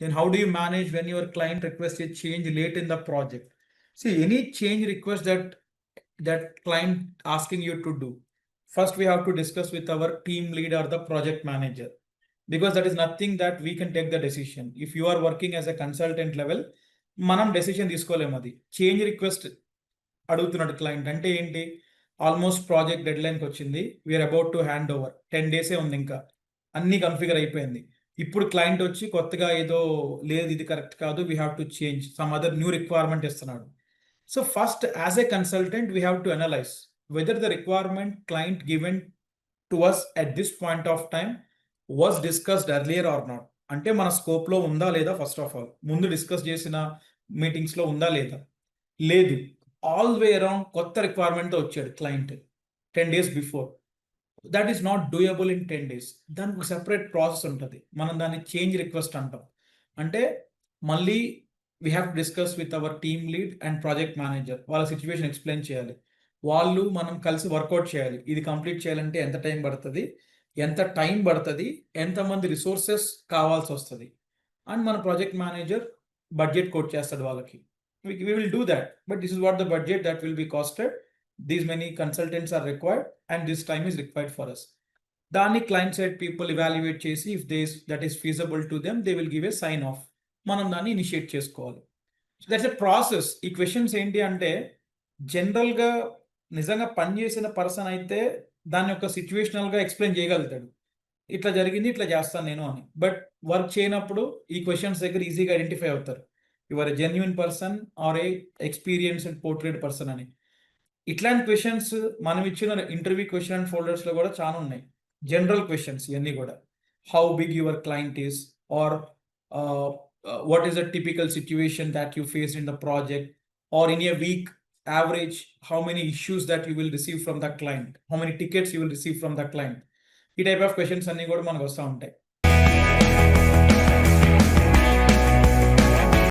Then how do you manage when your client requests a change late in the project? See, any change request that client asking you to do, first we have to discuss with our team lead or the project manager, because that is nothing that we can take the decision. If you are working as a consultant level, మనం decision తీసుకోలేము. అది change request అడుగుతున్నాడు client అంటే ఏంటి, almost project dead లైన్కి వచ్చింది, we're about to hand over, 10 డేసే ఉంది, ఇంకా అన్ని కన్ఫిగర్ అయిపోయింది. ఇప్పుడు క్లయింట్ వచ్చి కొత్తగా ఏదో లేదు ఇది కరెక్ట్ కాదు, we have to change some other new requirement ఇస్తున్నాడు. So first as a consultant we have to analyze whether the requirement client given to us at this point of time was discussed earlier or not. అంటే మన స్కోప్లో ఉందా లేదా, first of all ముందు discuss చేసిన మీటింగ్స్లో ఉందా లేదా. లేదు, ఆల్ వే అరౌండ్ కొత్త రిక్వైర్మెంట్తో వచ్చాడు client 10 days before, that is not doable in 10 days. దానికి ఒక సెపరేట్ ప్రాసెస్ ఉంటుంది, మనం దాన్ని చేంజ్ రిక్వెస్ట్ అంటాం. అంటే మళ్ళీ we have to discuss with our team lead and project manager, వాళ్ళ సిచ్యువేషన్ ఎక్స్ప్లెయిన్ చేయాలి, వాళ్ళు మనం కలిసి వర్కౌట్ చేయాలి. ఇది కంప్లీట్ చేయాలంటే ఎంత టైం పడుతుంది, ఎంతమంది రిసోర్సెస్ కావాల్సి వస్తుంది, అండ్ మన ప్రాజెక్ట్ మేనేజర్ బడ్జెట్ కోట్ చేస్తాడు వాళ్ళకి. we will do that, but this is what the budget that will be costed, these many consultants are required and this time is required for us. దాన్ని client side people evaluate చేసి if that is feasible to them, they will give a sign off, మనం దాన్ని initiate చేసుకోవాలి. That's a process. ఈ questions ఏంటి అంటే జనరల్గా నిజంగా పనిచేసిన పర్సన్ అయితే దాన్ని ఒక సిచ్యువేషనల్గా ఎక్స్ప్లెయిన్ చేయగలుగుతాడు, ఇట్లా జరిగింది ఇట్లా చేస్తాను నేను అని. బట్ వర్క్ చేయనప్పుడు ఈ క్వశ్చన్స్ దగ్గర ఈజీగా ఐడెంటిఫై అవుతారు, you're a genuine person or a experienced portrait person అని. ఇట్లాంటి క్వశ్చన్స్ మనం ఇచ్చిన ఇంటర్వ్యూ క్వశ్చన్ అండ్ ఫోల్డర్స్లో కూడా చాలా ఉన్నాయి, జనరల్ క్వశ్చన్స్ ఇవన్నీ కూడా. How big your client is, or what is a typical situation that you faced in the project, or in a week average how many issues that you will receive from the client, how many tickets you will receive from the client. ఈ type of questions అన్ని కూడా మనకు వస్తూ ఉంటాయి.